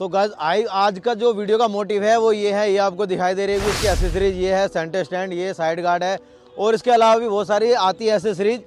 तो गाइस आज का जो वीडियो का मोटिव है वो ये है, ये आपको दिखाई दे रही है इसकी एसेसरीज, ये है सेंटर स्टैंड, ये साइड गार्ड है और इसके अलावा भी बहुत सारी आती है एसेसरीज।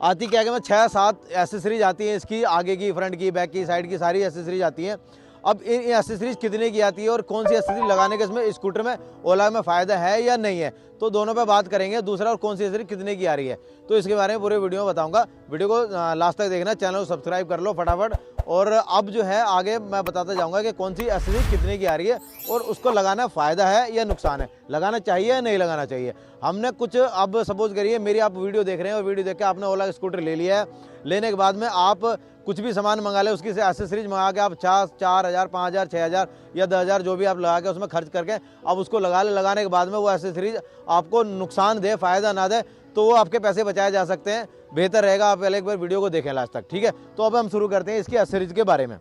आती क्या मैं 6-7 एसेसरीज आती हैं इसकी, आगे की, फ्रंट की, बैक की, साइड की सारी एसेसरीज आती हैं। अब इन एसेसरीज कितने की आती है और कौन सी एसेसरीज लगाने के इसमें स्कूटर में ओला में फ़ायदा है या नहीं है, तो दोनों पे बात करेंगे। दूसरा, और कौन सी एसेसरीज कितने की आ रही है, तो इसके बारे में पूरे वीडियो में बताऊंगा। वीडियो को लास्ट तक देखना, चैनल को सब्सक्राइब कर लो फटाफट। और अब जो है आगे मैं बताता जाऊंगा कि कौन सी एसेसरीज कितने की आ रही है और उसको लगाना फ़ायदा है या नुकसान है, लगाना चाहिए या नहीं लगाना चाहिए। हमने कुछ, अब सपोज करिए मेरी आप वीडियो देख रहे हैं और वीडियो देख के आपने ओला का स्कूटर ले लिया है। लेने के बाद में आप कुछ भी सामान मंगा ले, उसकी एसेसरीज मंगा के आप 4,000, 5,000, 6,000 या 10,000 जो भी आप लगा के उसमें खर्च करके अब उसको लगा ले। लगाने के बाद में वो एसेसरीज आपको नुकसान दे, फ़ायदा ना दे, तो वो आपके पैसे बचाए जा सकते हैं। बेहतर रहेगा आप पहले एक बार वीडियो को देखें लास्ट तक, ठीक है। तो अब हम शुरू करते हैं इसकी एसेसरीज के बारे में।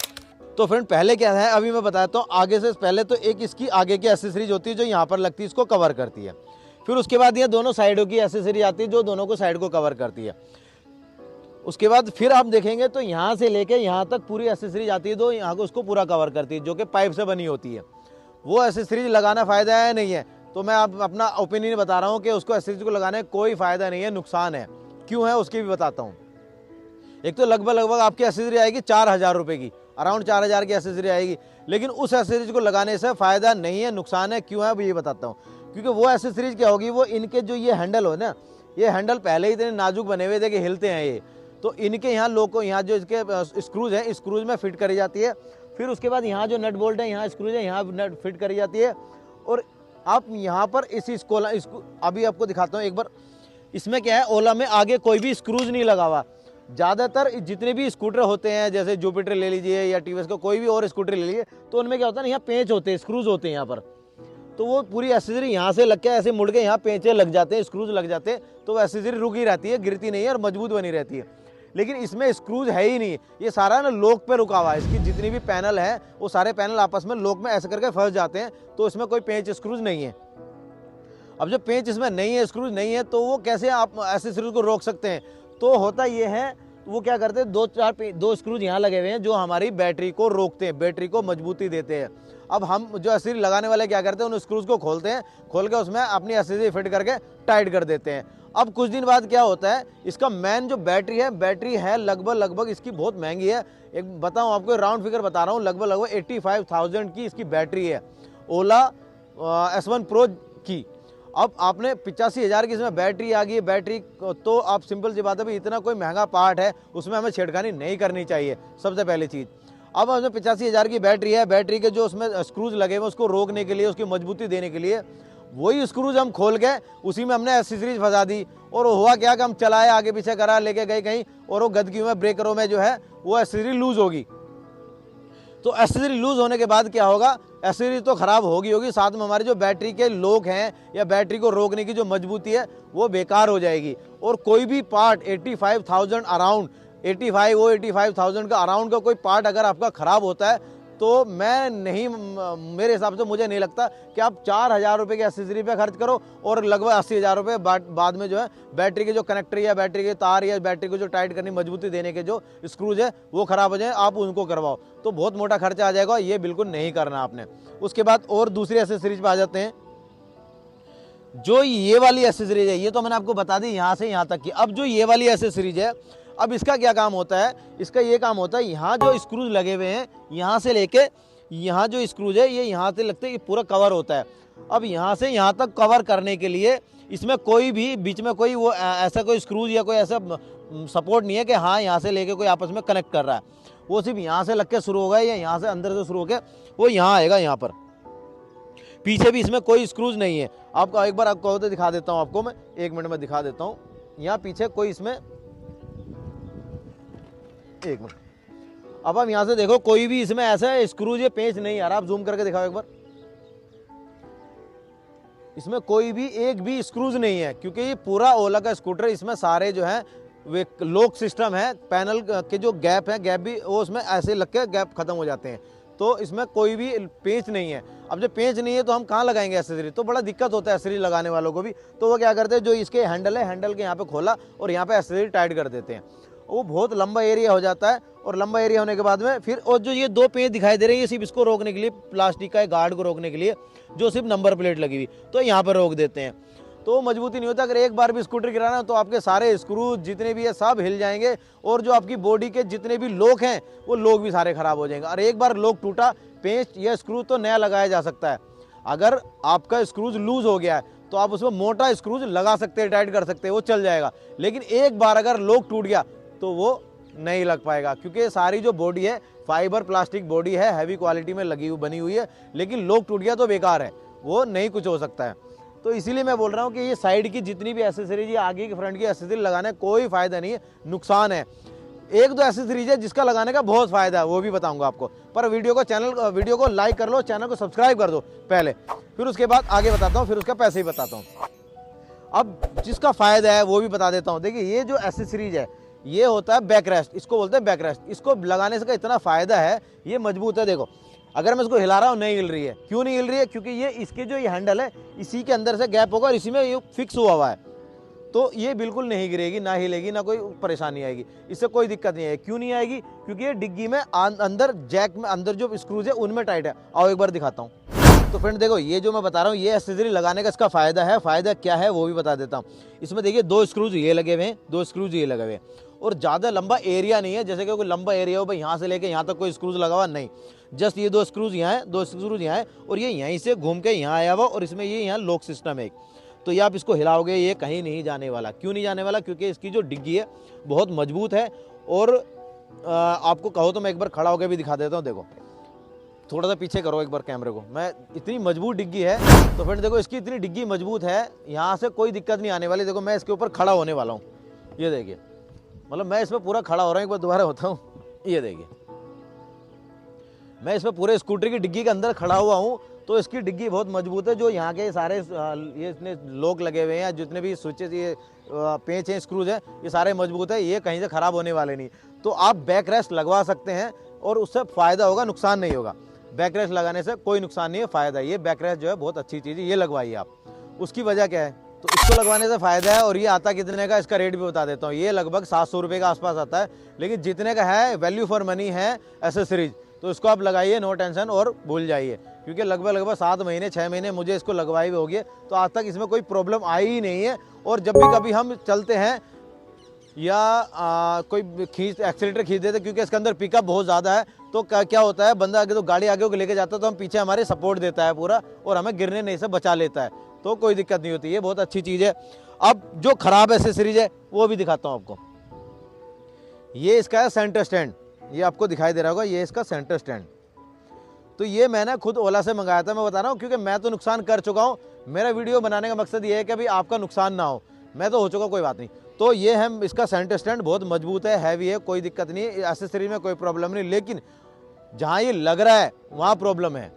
तो फ्रेंड पहले क्या है, अभी मैं बताता हूँ आगे से पहले। तो एक इसकी आगे की एसेसरीज होती है जो यहाँ पर लगती है, इसको कवर करती है। फिर उसके बाद ये दोनों साइडों की एसेसरीज आती है जो दोनों को साइड को कवर करती है। उसके बाद फिर आप देखेंगे तो यहाँ से लेके यहाँ तक पूरी एसेसरीज आती है, तो यहाँ को उसको पूरा कवर करती है, जो कि पाइप से बनी होती है। वो एसेसरीज लगाना फ़ायदा है नहीं है, तो मैं आप अपना ओपिनियन बता रहा हूँ कि उसको एसेसरीज को लगाने कोई फ़ायदा नहीं है, नुकसान है। क्यों है उसकी भी बताता हूँ। एक तो लगभग आपकी एसेसरी आएगी 4,000 रुपये की, अराउंड 4,000 की एसेसरी आएगी, लेकिन उस एसेसरीज को लगाने से फ़ायदा नहीं है, नुकसान है। क्यों है अब ये बताता हूँ। क्योंकि वो एसेसरीज क्या होगी, वो इनके जो ये हैंडल हो ना, ये हैंडल पहले ही इतने नाजुक बने हुए थे कि हिलते हैं ये, तो इनके यहाँ लोग यहाँ जो इसके स्क्रूज हैं, स्क्रूज में फिट करी जाती है। फिर उसके बाद यहाँ जो नट बोल्ट है, यहाँ स्क्रूज है, यहाँ नट फिट करी जाती है। और आप यहाँ पर इसको अभी आपको दिखाता हूँ एक बार। इसमें क्या है, ओला में आगे कोई भी स्क्रूज नहीं लगा हुआ। ज़्यादातर जितने भी स्कूटर होते हैं, जैसे जुपिटर ले लीजिए या टीवीएस का कोई भी और स्कूटर ले लीजिए, तो उनमें क्या होता है ना, यहाँ पेंच होते हैं, स्क्रूज होते हैं यहाँ पर। तो वो पूरी एसेसरी यहाँ से लग के ऐसे मुड़ के यहाँ पेंचे लग जाते हैं, स्क्रूज लग जाते हैं, तो वो एसेसरी रुकी रहती है, गिरती नहीं है और मजबूत बनी रहती है। लेकिन इसमें स्क्रूज है ही नहीं, ये सारा ना लॉक पे रुका हुआ है। इसकी जितनी भी पैनल है वो सारे पैनल आपस में लॉक में ऐसे करके फंस जाते हैं, तो इसमें कोई पेंच स्क्रूज नहीं है। अब जब पेंच इसमें नहीं है, स्क्रूज नहीं है, तो वो कैसे आप एसेसरीज को रोक सकते हैं। तो होता ये है, वो क्या करते हैं, दो स्क्रूज यहाँ लगे हुए हैं जो हमारी बैटरी को रोकते हैं, बैटरी को मजबूती देते हैं। अब हम जो एसेसरी लगाने वाले क्या करते हैं, उन स्क्रूज को खोलते हैं, खोल के उसमें अपनी एसेसरी फिट करके टाइट कर देते हैं। अब कुछ दिन बाद क्या होता है, इसका मेन जो बैटरी है लगभग इसकी बहुत महंगी है। एक बताऊँ आपको, राउंड फिगर बता रहा हूँ, लगभग 85,000 की इसकी बैटरी है, ओला S1 Pro की। अब आपने 85,000 की इसमें बैटरी आ गई है। बैटरी तो आप सिंपल सी बात है भाई, इतना कोई महंगा पार्ट है, उसमें हमें छेड़खानी नहीं करनी चाहिए, सबसे पहली चीज़। अब हमें 85,000 की बैटरी है, बैटरी के जो उसमें स्क्रूज लगे हुए उसको रोकने के लिए, उसकी मजबूती देने के लिए, वही स्क्रूज हम खोल के उसी में हमने एसेसरीज फंसा दी। और हुआ क्या कि हम चलाए, आगे पीछे करा, लेके गए कहीं, और वो गदगी में ब्रेकरों में जो है वो एसेसरी लूज होगी। तो एसेसरी लूज होने के बाद क्या होगा, एसेसरी तो खराब होगी, साथ में हमारी जो बैटरी के लॉक हैं या बैटरी को रोकने की जो मजबूती है वो बेकार हो जाएगी। और कोई भी पार्ट 85,000 अराउंड, 85,000 का अराउंड का कोई पार्ट अगर आपका खराब होता है, तो मेरे हिसाब से मुझे नहीं लगता कि आप 4,000 रुपये की एसेसरी पे खर्च करो और लगभग 80,000 रुपये बाद में जो है बैटरी के जो कनेक्टर या बैटरी के तार या बैटरी को जो टाइट करनी, मजबूती देने के जो स्क्रूज है वो खराब हो जाए, आप उनको करवाओ, तो बहुत मोटा खर्चा आ जाएगा। ये बिल्कुल नहीं करना आपने। उसके बाद और दूसरी एसेसरीज पे आ जाते हैं। जो ये वाली एसेसरीज है, ये तो मैंने आपको बता दी यहाँ से यहाँ तक की। अब जो ये वाली एसेसरीज है, अब इसका क्या काम होता है, इसका ये काम होता है, यहाँ जो स्क्रूज लगे हुए हैं, यहाँ से लेके यहाँ जो स्क्रूज है ये यहाँ से लगते, ये पूरा कवर होता है। अब यहाँ से यहाँ तक कवर करने के लिए इसमें कोई भी बीच में कोई वो ऐसा कोई स्क्रूज या कोई ऐसा सपोर्ट नहीं है कि हाँ यहाँ से लेके कोई आपस में कनेक्ट कर रहा है। वो सिर्फ यहाँ से लग के शुरू होगा या यहाँ से अंदर से शुरू होकर वो यहाँ आएगा। यहाँ पर पीछे भी इसमें कोई स्क्रूज नहीं है। आपको एक बार आपको दिखा देता हूँ, आपको मैं 1 मिनट में दिखा देता हूँ। यहाँ पीछे कोई इसमें, 1 मिनट, अब हम यहाँ से देखो, कोई भी इसमें ऐसा स्क्रूज या पेंच नहीं आ रहा। आप जूम करके दिखाओ एक बार, इसमें कोई भी एक भी स्क्रूज नहीं है, क्योंकि ये पूरा ओला का स्कूटर, इसमें सारे जो है वे लॉक सिस्टम है। पैनल के जो गैप है, गैप भी वो उसमें ऐसे लग के गैप खत्म हो जाते हैं, तो इसमें कोई भी पेंच नहीं है। अब जब पेंच नहीं है तो हम कहाँ लगाएंगे एसेसरी, तो बड़ा दिक्कत होता है एसेसरी लगाने वालों को भी। तो वो क्या करते हैं, जो इसके हैंडल है, हैंडल के यहाँ पे खोला और यहाँ पे एसेसरी टाइट कर देते हैं। वो बहुत लंबा एरिया हो जाता है और लंबा एरिया होने के बाद में फिर, और जो ये 2 पेंच दिखाई दे रहे हैं ये सिर्फ इसको रोकने के लिए, प्लास्टिक का गार्ड को रोकने के लिए, जो सिर्फ नंबर प्लेट लगी हुई, तो यहाँ पर रोक देते हैं, तो मजबूती नहीं होता। अगर एक बार भी स्कूटर गिराना तो आपके सारे स्क्रू जितने भी है सब हिल जाएंगे, और जो आपकी बॉडी के जितने भी लॉक हैं वो लॉक भी सारे खराब हो जाएंगे। और एक बार लॉक टूटा, पेंच या स्क्रू तो नया लगाया जा सकता है। अगर आपका स्क्रूज लूज हो गया है तो आप उसमें मोटा स्क्रूज लगा सकते हैं, टाइट कर सकते हैं, वो चल जाएगा। लेकिन एक बार अगर लॉक टूट गया तो वो नहीं लग पाएगा, क्योंकि सारी जो बॉडी है फाइबर प्लास्टिक बॉडी है, हैवी क्वालिटी में लगी हुई बनी हुई है। लेकिन लॉक टूट गया तो बेकार है, वो नहीं कुछ हो सकता है। तो इसीलिए मैं बोल रहा हूँ कि ये साइड की जितनी भी एसेसरीज है, आगे की फ्रंट की एसेसरी लगाने कोई फायदा नहीं है, नुकसान है। एक दो एसेसरीज है जिसका लगाने का बहुत फायदा है, वो भी बताऊंगा आपको। पर वीडियो को लाइक कर लो, चैनल को सब्सक्राइब कर दो पहले, फिर उसके बाद आगे बताता हूँ, फिर उसका पैसे ही बताता हूँ। अब जिसका फायदा है वो भी बता देता हूँ। देखिए ये जो एसेसरीज है ये होता है बैक रेस्ट, इसको बोलते हैं बैक रेस्ट। इसको लगाने से का इतना फायदा है, ये मजबूत है। देखो अगर मैं इसको हिला रहा हूँ नहीं हिल रही है, क्यों नहीं हिल रही है? क्योंकि ये इसके जो ये हैंडल है इसी के अंदर से गैप होगा और इसी में ये फिक्स हुआ है, तो ये बिल्कुल नहीं गिरेगी, ना हिलेगी, ना कोई परेशानी आएगी, इससे कोई दिक्कत नहीं है। क्यों नहीं आएगी? क्योंकि ये डिग्गी में अंदर जैक में अंदर जो स्क्रूज है उनमें टाइट है। आओ एक बार दिखाता हूँ। तो फ्रेंड देखो ये जो मैं बता रहा हूँ ये एक्सेसरी लगाने का इसका फायदा है। फायदा क्या है वो भी बता देता हूँ। इसमें देखिए 2 स्क्रूज ये लगे हुए हैं, 2 स्क्रूज ये लगे हुए हैं, और ज़्यादा लंबा एरिया नहीं है, जैसे कि कोई लंबा एरिया हो भाई यहाँ से लेके यहाँ तक कोई स्क्रूज लगा हुआ नहीं। जस्ट ये 2 स्क्रूज यहाँ है, 2 स्क्रूज यहाँ है, और ये यहीं से घूम के यहाँ आया हुआ, और इसमें ये यहाँ लॉक सिस्टम है एक। तो ये आप इसको हिलाओगे ये कहीं नहीं जाने वाला। क्यों नहीं जाने वाला? क्योंकि इसकी जो डिग्गी है बहुत मजबूत है। और आपको कहो तो मैं एक बार खड़ा होकर भी दिखा देता हूँ। देखो थोड़ा सा पीछे करो एक बार कैमरे को, मैं इतनी मजबूत डिग्गी है। तो फ्रेंड देखो इसकी इतनी डिग्गी मजबूत है, यहाँ से कोई दिक्कत नहीं आने वाली। देखो मैं इसके ऊपर खड़ा होने वाला हूँ, ये देखिए, मतलब मैं इसमें पूरा खड़ा हो रहा हूँ। एक बार दोबारा होता हूँ, ये देखिए मैं इसमें पूरे स्कूटर की डिग्गी के अंदर खड़ा हुआ हूँ। तो इसकी डिग्गी बहुत मजबूत है। जो यहाँ के सारे ये इतने लॉक लगे हुए हैं, जितने भी स्विचेस ये पेंच हैं स्क्रूज हैं, ये सारे मजबूत है, ये कहीं से ख़राब होने वाले नहीं। तो आप बैक रेस्ट लगवा सकते हैं और उससे फ़ायदा होगा, नुकसान नहीं होगा। बैक रेस्ट लगाने से कोई नुकसान नहीं है, फ़ायदा। ये बैक रेस्ट जो है बहुत अच्छी चीज़ है, ये लगवाइए आप। उसकी वजह क्या है? तो इसको लगवाने से फ़ायदा है। और ये आता कितने का, इसका रेट भी बता देता हूँ। ये लगभग 700 रुपये के आसपास आता है, लेकिन जितने का है वैल्यू फॉर मनी है एसेसरीज। तो इसको आप लगाइए, नो टेंशन, और भूल जाइए। क्योंकि लगभग 7 महीने 6 महीने मुझे इसको लगवाए हुए हो गए, तो आज तक इसमें कोई प्रॉब्लम आई ही नहीं है। और जब भी कभी हम चलते हैं या कोई एक्सीलेटर खींच देते, क्योंकि इसके अंदर पिकअप बहुत ज़्यादा है, तो क्या होता है, बंदा आगे तो गाड़ी आगे को लेके जाता है, तो हम पीछे हमारे सपोर्ट देता है पूरा, और हमें गिरने नहीं से बचा लेता है, तो कोई दिक्कत नहीं होती। ये बहुत अच्छी चीज़ है। अब जो ख़राब एसेसरीज है वो भी दिखाता हूँ आपको। ये इसका है सेंटर स्टैंड, ये आपको दिखाई दे रहा होगा, ये इसका सेंटर स्टैंड। तो ये मैंने खुद ओला से मंगाया था, मैं बता रहा हूँ, क्योंकि मैं तो नुकसान कर चुका हूँ। मेरा वीडियो बनाने का मकसद ये है कि भाई आपका नुकसान ना हो, मैं तो हो चुका, कोई बात नहीं। तो ये है इसका सेंटर स्टैंड, बहुत मजबूत है, हैवी है, कोई दिक्कत नहीं, एसेसरीज में कोई प्रॉब्लम नहीं। लेकिन जहाँ ये लग रहा है वहाँ प्रॉब्लम है।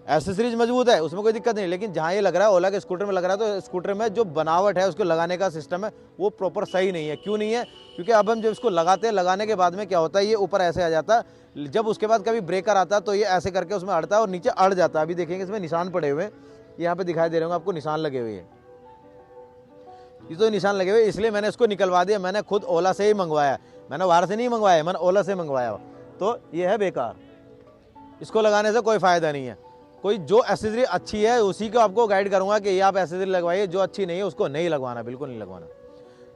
एसेसरीज मजबूत है, उसमें कोई दिक्कत नहीं, लेकिन जहाँ ये लग रहा है, ओला के स्कूटर में लग रहा है, तो स्कूटर में जो बनावट है उसको लगाने का सिस्टम है वो प्रॉपर सही नहीं है। क्यों नहीं है? क्योंकि अब हम जब इसको लगाते हैं, लगाने के बाद में क्या होता है, ये ऊपर ऐसे आ जाता है। जब उसके बाद कभी ब्रेकर आता है तो ये ऐसे करके उसमें अड़ता है और नीचे अड़ जाता है। अभी देखेंगे इसमें निशान पड़े हुए हैं, यहाँ पे दिखाई दे रहे होंगे आपको, निशान लगे हुए हैं। ये तो निशान लगे हुए, इसलिए मैंने इसको निकलवा दिया। मैंने खुद ओला से ही मंगवाया, मैंने बाहर से नहीं मंगवाया, मैंने ओला से मंगवाया। तो ये है बेकार, इसको लगाने से कोई फ़ायदा नहीं है। कोई जो एसेसरी अच्छी है उसी को आपको गाइड करूंगा कि ये आप एसेसरी लगवाइए, जो अच्छी नहीं है उसको नहीं लगवाना, बिल्कुल नहीं लगवाना।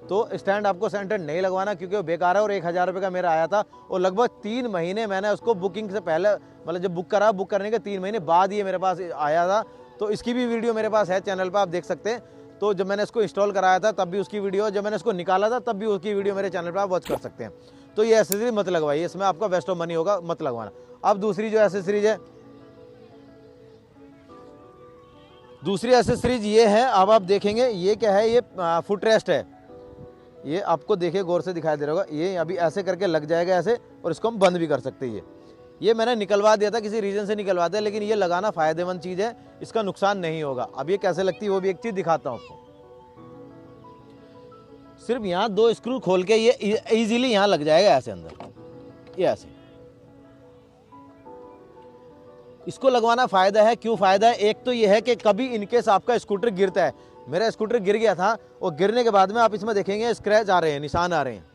तो स्टैंड आपको सेंटर नहीं लगवाना, क्योंकि वो बेकार है। और 1000 रुपये का मेरा आया था, और लगभग 3 महीने मैंने उसको बुकिंग से पहले, मतलब जब बुक करा, बुक करने के 3 महीने बाद ये मेरे पास आया था। तो इसकी भी वीडियो मेरे पास है चैनल पर, आप देख सकते हैं। तो जब मैंने इसको इंस्टॉल कराया था तब भी उसकी वीडियो, जब मैंने इसको निकाला था तब भी उसकी वीडियो मेरे चैनल पर आप वॉच कर सकते हैं। तो ये एसेसरी मत लगवाइए, इसमें आपका वेस्ट ऑफ मनी होगा, मत लगवाना। अब दूसरी जो एसेसरीज है, दूसरी एसेसरीज ये है। अब आप देखेंगे ये क्या है, ये फुट रेस्ट है। ये आपको देखिए गौर से दिखाई दे रहा होगा, ये अभी ऐसे करके लग जाएगा ऐसे, और इसको हम बंद भी कर सकते हैं। ये मैंने निकलवा दिया था, किसी रीज़न से निकलवा दिया, लेकिन ये लगाना फ़ायदेमंद चीज़ है, इसका नुकसान नहीं होगा। अब ये कैसे लगती है वो भी एक चीज़ दिखाता हूँ आपको। सिर्फ यहाँ 2 स्क्रू खोल के ये इजीली यहाँ लग जाएगा ऐसे अंदर, ये ऐसे। इसको लगवाना फ़ायदा है। क्यों फ़ायदा है? एक तो ये है कि कभी इनकेस आपका स्कूटर गिरता है, मेरा स्कूटर गिर गया था, और गिरने के बाद में आप इसमें देखेंगे स्क्रैच आ रहे हैं, निशान आ रहे हैं,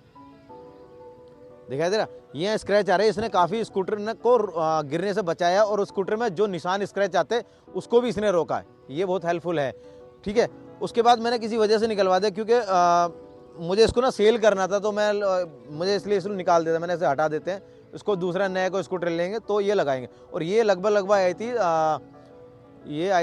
दिखाई दे रहा। ये स्क्रैच आ रहे हैं, इसने काफ़ी स्कूटर को गिरने से बचाया और उस स्कूटर में जो निशान स्क्रैच आते उसको भी इसने रोका है, ये बहुत हेल्पफुल है। ठीक है, उसके बाद मैंने किसी वजह से निकलवा दिया क्योंकि मुझे इसको ना सेल करना था, तो मुझे इसलिए इसको निकाल देता, मैंने इसे हटा देते हैं, इसको दूसरा नया कोई स्कूटर लेंगे तो ये लगाएंगे। और ये लगभग आई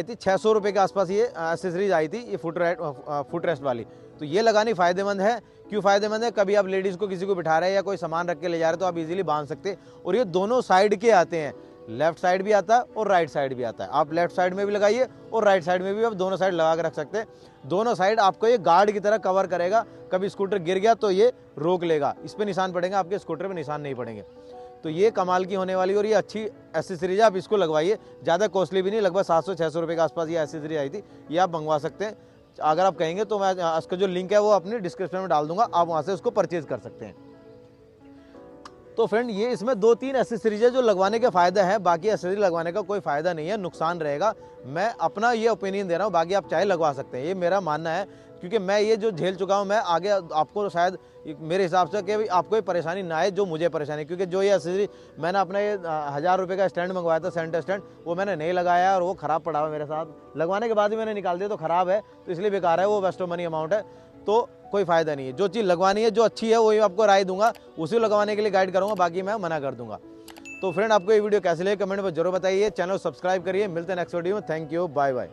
थी 600 रुपये के आसपास, ये एसेसरीज आई थी, ये फुट रेस्ट वाली। तो ये लगानी फ़ायदेमंद है। क्यों फ़ायदेमंद है? कभी आप लेडीज़ को किसी को बिठा रहे हैं या कोई सामान रख के ले जा रहे हैं तो आप इजीली बांध सकते हैं। और ये दोनों साइड के आते हैं, लेफ्ट साइड भी आता है और राइट साइड भी आता है। आप लेफ्ट साइड में भी लगाइए और राइट साइड में भी आप दोनों साइड लगा के रख सकते हैं। दोनों साइड आपको ये गार्ड की तरह कवर करेगा, कभी स्कूटर गिर गया तो ये रोक लेगा, इस पर निशान पड़ेंगे, आपके स्कूटर पर निशान नहीं पड़ेंगे। तो ये कमाल की होने वाली और ये अच्छी एसेसरीज है, आप इसको लगवाइए। ज़्यादा कॉस्टली भी नहीं, लगभग 700-600 रुपये के आसपास ये एसेसरीज आई थी, ये आप मंगवा सकते हैं। अगर आप कहेंगे तो मैं इसका जो लिंक है वो अपनी डिस्क्रिप्शन में डाल दूंगा, आप वहाँ से उसको परचेज कर सकते हैं। तो फ्रेंड ये इसमें 2-3 एसेसरीज है जो लगवाने के फ़ायदा है, बाकी एसेसरीज लगवाने का कोई फ़ायदा नहीं है, नुकसान रहेगा। मैं अपना ये ओपिनियन दे रहा हूँ, बाकी आप चाहे लगवा सकते हैं, ये मेरा मानना है, क्योंकि मैं ये जो झेल चुका हूँ, मैं आगे आपको शायद मेरे हिसाब से कि आपको ये परेशानी ना आए जो मुझे परेशानी। क्योंकि जो ये एसेसरी मैंने अपना ये 1000 रुपये का स्टैंड मंगवाया था, सेंटर स्टैंड, वो मैंने नहीं लगाया और वो ख़राब पड़ा हुआ मेरे साथ। लगवाने के बाद भी मैंने निकाल दिया तो ख़राब है, तो इसलिए बेकार है, वो वेस्ट ऑफ मनी अमाउंट है, तो कोई फ़ायदा नहीं है। जो चीज़ लगवानी है, जो अच्छी है, वही आपको राय दूंगा, उसी लगवाने के लिए गाइड करूँगा, बाकी मैं मना कर दूंगा। तो फ्रेंड आपको ये वीडियो कैसे लगे कमेंट में जरूर बताइए, चैनल सब्सक्राइब करिए। मिलते हैं नेक्स्ट वीडियो में। Thank you, bye bye.